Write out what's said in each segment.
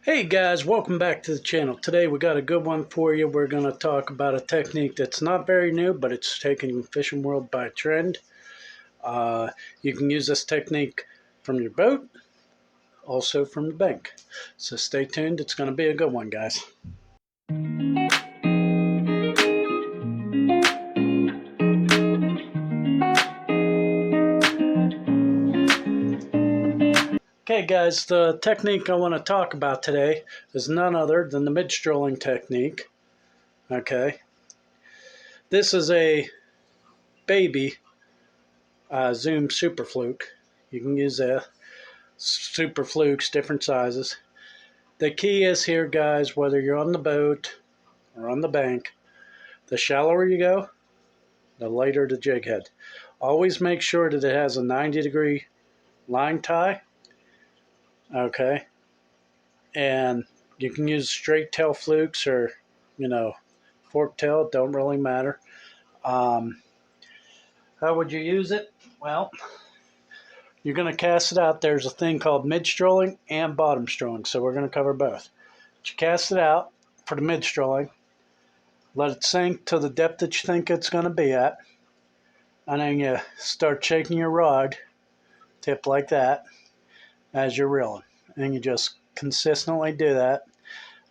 Hey guys, welcome back to the channel. Today we got a good one for you. We're going to talk about a technique that's not very new, but it's taking fishing world by trend. You can use this technique from your boat, also from the bank. So stay tuned. It's going to be a good one, guys. Okay guys, the technique I want to talk about today is none other than the Mid Strolling technique. Okay. This is a baby zoom super fluke. You can use a super flukes, different sizes. The key is here, guys, whether you're on the boat or on the bank, the shallower you go, the lighter the jig head. Always make sure that it has a 90-degree line tie. Okay. And you can use straight tail flukes or, fork tail. Don't really matter. How would you use it? Well, you're going to cast it out. There's a thing called mid strolling and bottom strolling. So we're going to cover both. But you cast it out for the mid strolling. Let it sink to the depth that you think it's going to be at. And then you start shaking your rod tip like that as you're reeling. And you just consistently do that.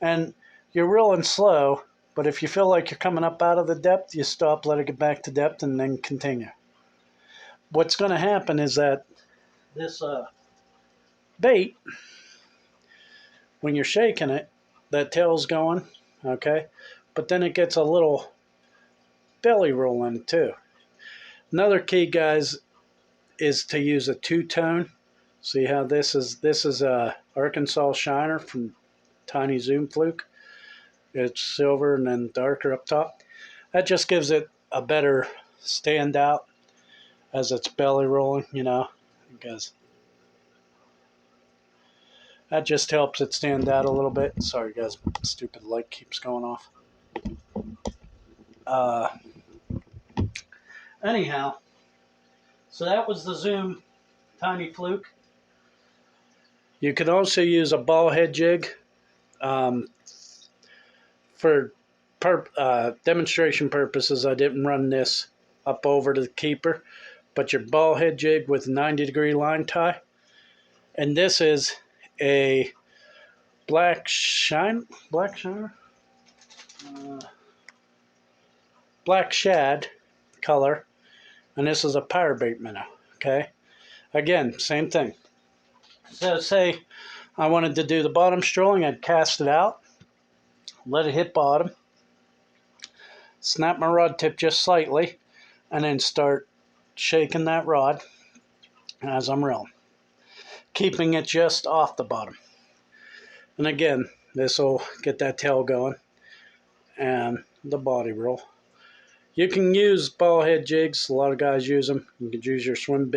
And you're reeling slow, but if you feel like you're coming up out of the depth, you stop, let it get back to depth, and then continue. What's going to happen is that this bait, when you're shaking it, that tail's going, okay? But then it gets a little belly roll in it too. Another key, guys, is to use a two-tone. See how this is a Arkansas Shiner from Tiny Zoom Fluke. It's silver and then darker up top. That just gives it a better standout as it's belly rolling, because that just helps it stand out a little bit. Sorry guys, stupid light keeps going off. Anyhow, so that was the Zoom Tiny Fluke. You can also use a ball head jig. For demonstration purposes, I didn't run this up over to the keeper, but your ball head jig with 90-degree line tie. And this is a black shad color, and this is a power bait minnow. Okay, again, same thing. So say I wanted to do the bottom strolling, I'd cast it out, let it hit bottom, snap my rod tip just slightly, and then start shaking that rod as I'm reeling, keeping it just off the bottom. And again, this will get that tail going and the body roll. You can use ball head jigs. A lot of guys use them. You could use your swim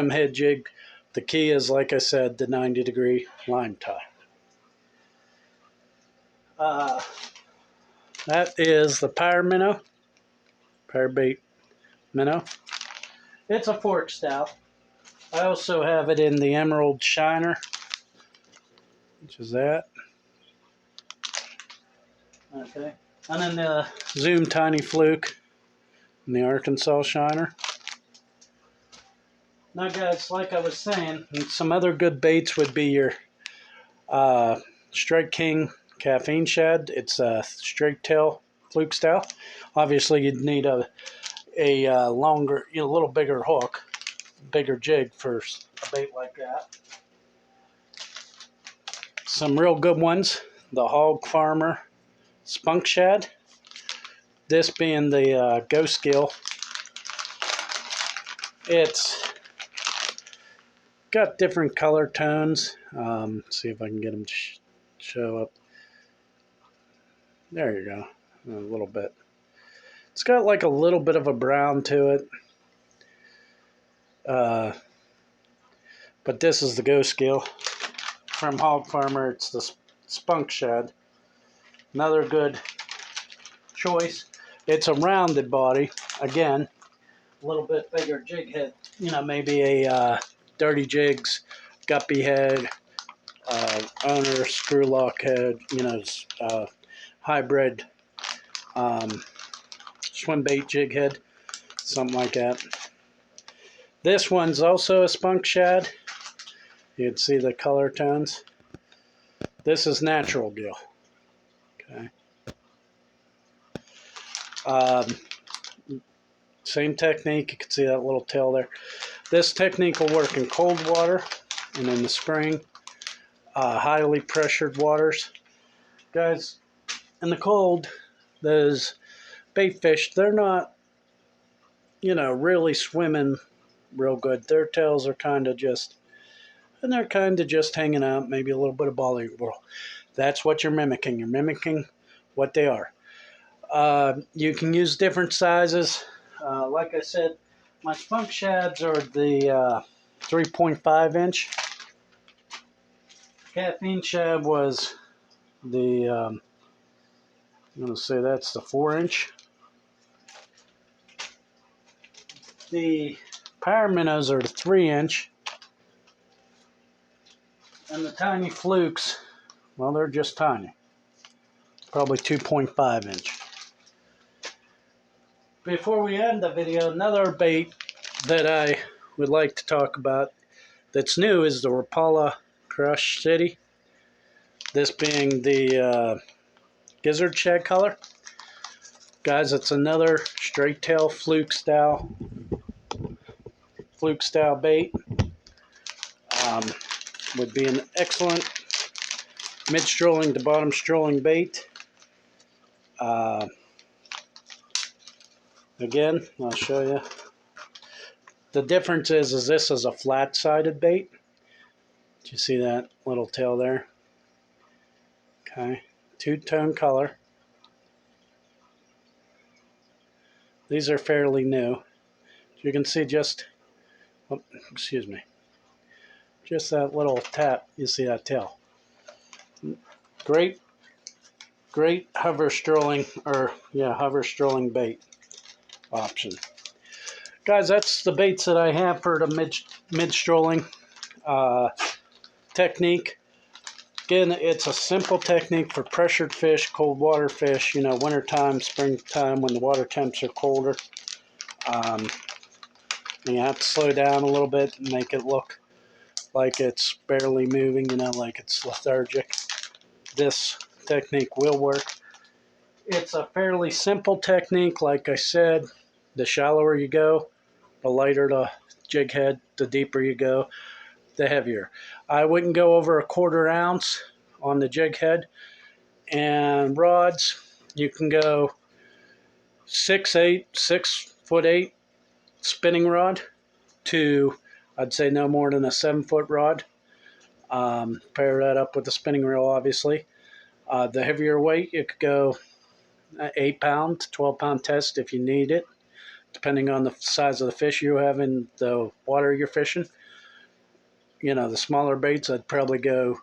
head jig. The key is, like I said, the 90-degree line tie. That is the power bait minnow. It's a fork style. I also have it in the Emerald Shiner, which is that. Okay. And then the Zoom Tiny Fluke and the Arkansas Shiner. Now guys, like I was saying, some other good baits would be your Strike King Caffeine Shad. It's a straight tail fluke style. Obviously you'd need a longer, a little bigger hook, bigger jig for a bait like that. Some real good ones, the Hog Farmer Spunk Shad. This being the Ghost Gill. It's got different color tones. See if I can get them to show up. There you go. A little bit. It's got like a little bit of a brown to it. But this is the Ghost Gill. From Hog Farmer, it's the Spunk Shad. Another good choice. It's a rounded body. Again, a little bit bigger jig head. Maybe a Dirty Jigs guppy head, owner screw lock head, hybrid swim bait jig head, something like that. This one's also a spunk shad. You can see the color tones. This is natural gill. Okay. Same technique. You can see that little tail there. This technique will work in cold water and in the spring, highly pressured waters. Guys, in the cold, those bait fish, they're not, really swimming real good. Their tails are kind of just hanging out, maybe a little bit of body roll. That's what you're mimicking. You're mimicking what they are. You can use different sizes. Like I said, my spunk shads are the 3.5 inch. Caffeine shad was the, I'm going to say that's the 4 inch. The power minnows are the 3 inch. And the tiny flukes, well, they're just tiny. Probably 2.5 inch. Before we end the video, another bait that I would like to talk about that's new is the Rapala Crush City. This being the gizzard shad color. Guys, it's another straight tail fluke style bait. Would be an excellent mid strolling to bottom strolling bait. Again, I'll show you. The difference is this is a flat-sided bait. Do you see that little tail there? Okay, two-tone color. These are fairly new. You can see just that little tap. You see that tail? Great hover strolling bait option. Guys, that's the baits that I have for the mid strolling technique. Again, it's a simple technique for pressured fish, cold water fish, wintertime, springtime when the water temps are colder. And you have to slow down a little bit and make it look like it's barely moving, like it's lethargic. This technique will work. It's a fairly simple technique. Like I said, the shallower you go, the lighter the jig head, the deeper you go, the heavier. I wouldn't go over a 1/4 ounce on the jig head. And rods, you can go 6'8" spinning rod to, I'd say, no more than a 7-foot rod. Pair that up with the spinning reel, obviously. The heavier weight, you could go 8-pound to 12-pound test if you need it, depending on the size of the fish you have in the water you're fishing. The smaller baits, I'd probably go,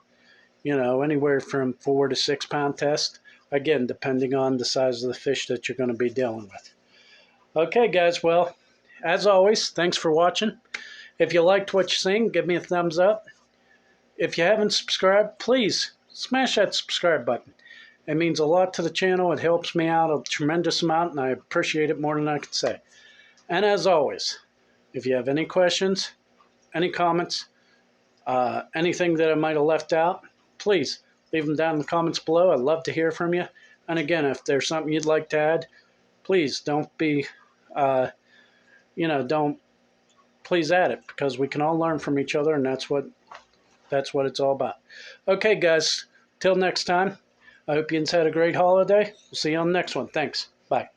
anywhere from 4 to 6-pound test. Again, depending on the size of the fish that you're going to be dealing with. Okay, guys, well, as always, thanks for watching. If you liked what you're seeing, give me a thumbs up. If you haven't subscribed, please smash that subscribe button. It means a lot to the channel. It helps me out a tremendous amount, and I appreciate it more than I can say. And as always, if you have any questions, any comments, anything that I might have left out, please leave them down in the comments below. I'd love to hear from you. And again, if there's something you'd like to add, please don't be, please add it, because we can all learn from each other, and that's what it's all about. Okay, guys, till next time, I hope you had a great holiday. We'll see you on the next one. Thanks. Bye.